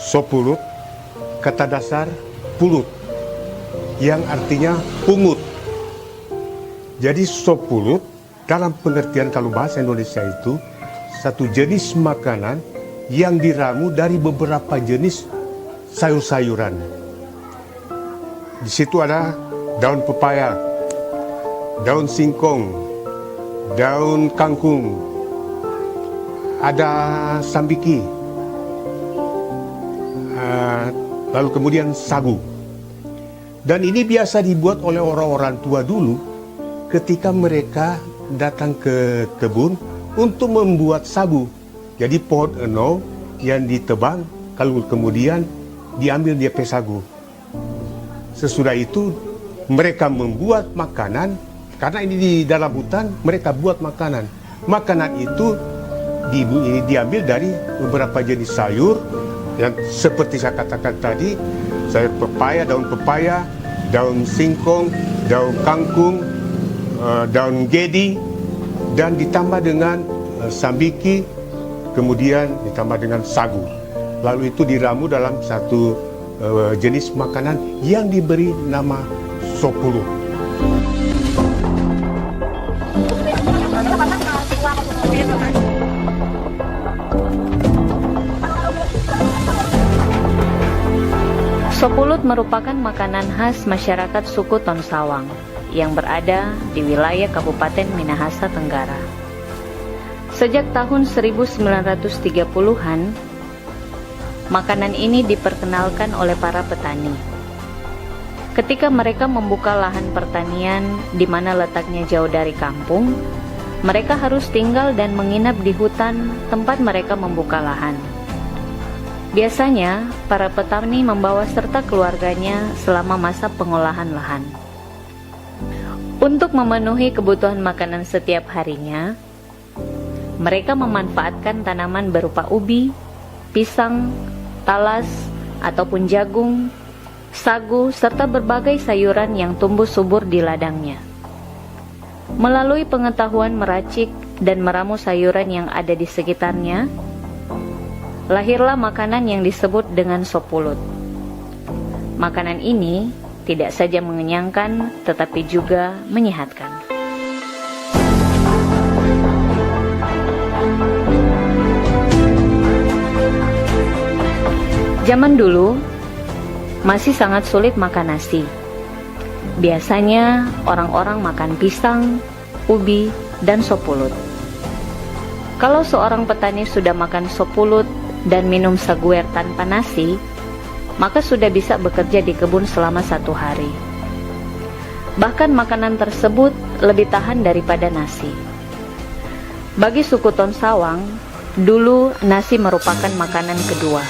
Sopulut, kata dasar pulut, yang artinya pungut. Jadi sopulut dalam pengertian kalau bahasa Indonesia itu satu jenis makanan yang diramu dari beberapa jenis sayur-sayuran. Di situ ada daun pepaya, daun singkong, daun kangkung, ada sambiki, lalu kemudian sagu. Dan ini biasa dibuat oleh orang-orang tua dulu ketika mereka datang ke kebun untuk membuat sagu. Jadi pohon eno yang ditebang, kalau kemudian diambil dia sagu. Sesudah itu mereka membuat makanan, karena ini di dalam hutan mereka buat makanan. Makanan itu diambil dari beberapa jenis sayur yang seperti saya katakan tadi, sayur pepaya, daun singkong, daun kangkung, daun gedi, dan ditambah dengan sambiki, kemudian ditambah dengan sagu. Lalu itu diramu dalam satu jenis makanan yang diberi nama sopulut. Sopulut merupakan makanan khas masyarakat suku Tonsawang yang berada di wilayah Kabupaten Minahasa Tenggara. Sejak tahun 1930-an, makanan ini diperkenalkan oleh para petani. Ketika mereka membuka lahan pertanian di mana letaknya jauh dari kampung, mereka harus tinggal dan menginap di hutan tempat mereka membuka lahan. Biasanya, para petani membawa serta keluarganya selama masa pengolahan lahan. Untuk memenuhi kebutuhan makanan setiap harinya, mereka memanfaatkan tanaman berupa ubi, pisang, talas, ataupun jagung, sagu, serta berbagai sayuran yang tumbuh subur di ladangnya. Melalui pengetahuan meracik dan meramu sayuran yang ada di sekitarnya, lahirlah makanan yang disebut dengan sopulut. Makanan ini tidak saja mengenyangkan, tetapi juga menyehatkan. Zaman dulu, masih sangat sulit makan nasi. Biasanya orang-orang makan pisang, ubi, dan sopulut. Kalau seorang petani sudah makan sopulut dan minum saguer tanpa nasi, maka sudah bisa bekerja di kebun selama 1 hari. Bahkan makanan tersebut lebih tahan daripada nasi. Bagi suku Tonsawang, dulu nasi merupakan makanan kedua.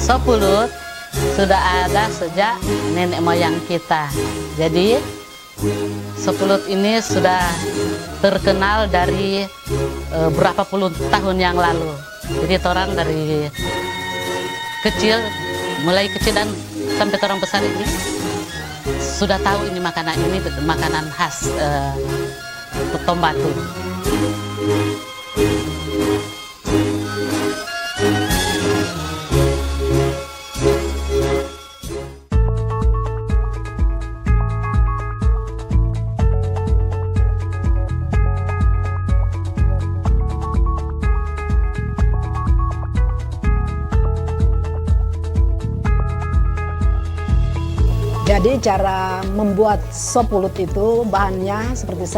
Sopulut sudah ada sejak nenek moyang kita. Jadi sopulut ini sudah terkenal dari berapa puluh tahun yang lalu. Jadi orang dari kecil, mulai kecil dan sampai orang besar ini sudah tahu ini makanan khas Tombatu. Jadi cara membuat sopulut itu bahannya seperti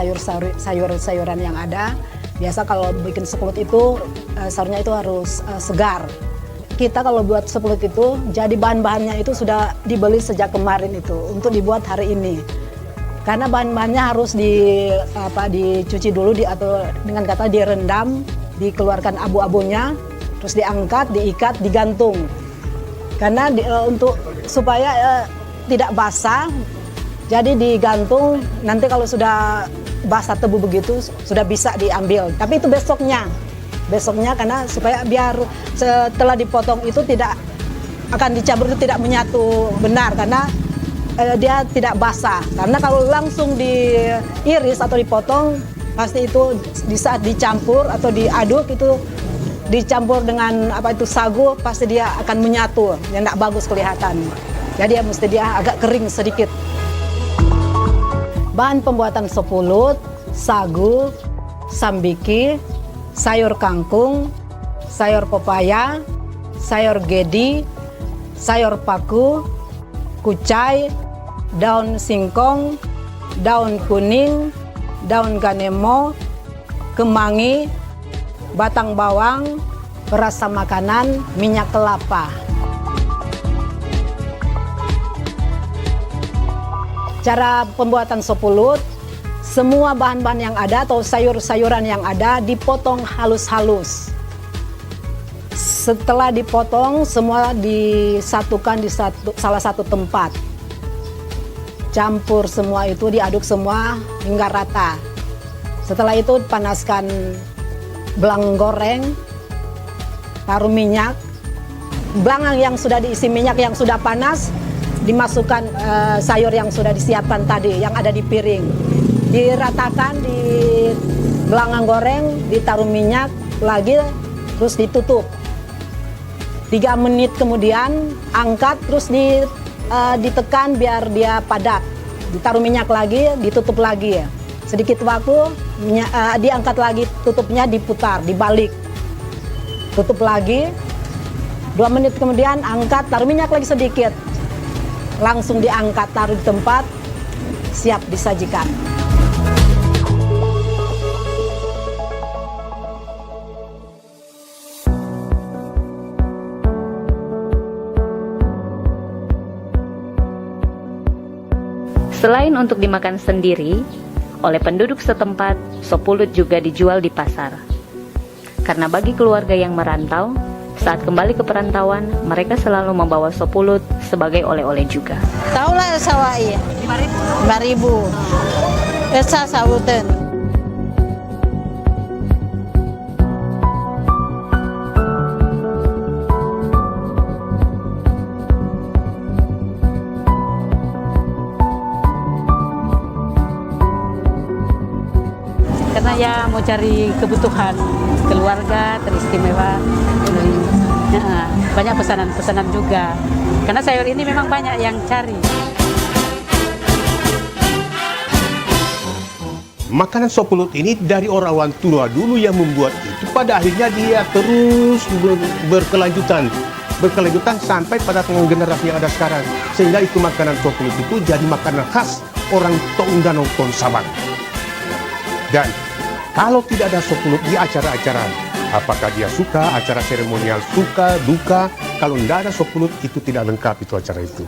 sayur-sayuran yang ada. Biasa kalau bikin sopulut itu sayurnya itu harus segar. Kita kalau buat sopulut itu jadi bahan-bahannya itu sudah dibeli sejak kemarin itu untuk dibuat hari ini. Karena bahan-bahannya harus dicuci dulu atau dengan kata direndam, dikeluarkan abu-abunya, terus diangkat, diikat, digantung. Karena untuk supaya tidak basah, jadi digantung. Nanti kalau sudah basah tebu begitu sudah bisa diambil. Tapi itu besoknya karena supaya biar setelah dipotong itu tidak akan dicabur, itu tidak menyatu benar, karena dia tidak basah. Karena kalau langsung diiris atau dipotong, pasti itu di saat dicampur atau diaduk itu dicampur dengan sagu, pasti dia akan menyatu, yang tidak bagus kelihatan. Jadi mesti dia agak kering sedikit. Bahan pembuatan sop pulut: sagu, sambiki, sayur kangkung, sayur pepaya, sayur gedi, sayur paku, kucai, daun singkong, daun kuning, daun ganemo, kemangi, batang bawang, perasa makanan, minyak kelapa. Cara pembuatan sop pulut: semua bahan-bahan yang ada atau sayur-sayuran yang ada dipotong halus-halus. Setelah dipotong, semua disatukan di salah satu tempat. Campur semua itu, diaduk semua hingga rata. Setelah itu panaskan belang goreng, taruh minyak. Belang yang sudah diisi minyak yang sudah panas, dimasukkan sayur yang sudah disiapkan tadi, yang ada di piring. Diratakan di belang goreng, ditaruh minyak lagi, terus ditutup. 3 menit kemudian angkat, terus ditekan biar dia padat. Ditaruh minyak lagi, ditutup lagi. Sedikit waktu, diangkat lagi, tutupnya diputar, dibalik. Tutup lagi, 2 menit kemudian angkat, taruh minyak lagi sedikit. Langsung diangkat, taruh di tempat, siap disajikan. Selain untuk dimakan sendiri, oleh penduduk setempat, sop pulut juga dijual di pasar. Karena bagi keluarga yang merantau, saat kembali ke perantauan, mereka selalu membawa sop pulut sebagai oleh-oleh juga. Taulah sawai 5.000. Esa sawuten. Karena ya mau cari kebutuhan keluarga teristimewa. Banyak pesanan-pesanan juga. Karena sayur ini memang banyak yang cari. Makanan sop pulut ini dari orang tua dulu yang membuat itu, pada akhirnya dia terus berkelanjutan sampai pada generasi yang ada sekarang. Sehingga itu makanan sop pulut itu jadi makanan khas orang Toong Danau Toong Sabang. Dan kalau tidak ada sop pulut di acara-acara, apakah dia suka, acara seremonial suka, duka, kalau tidak ada sop pulut itu tidak lengkap itu acara itu.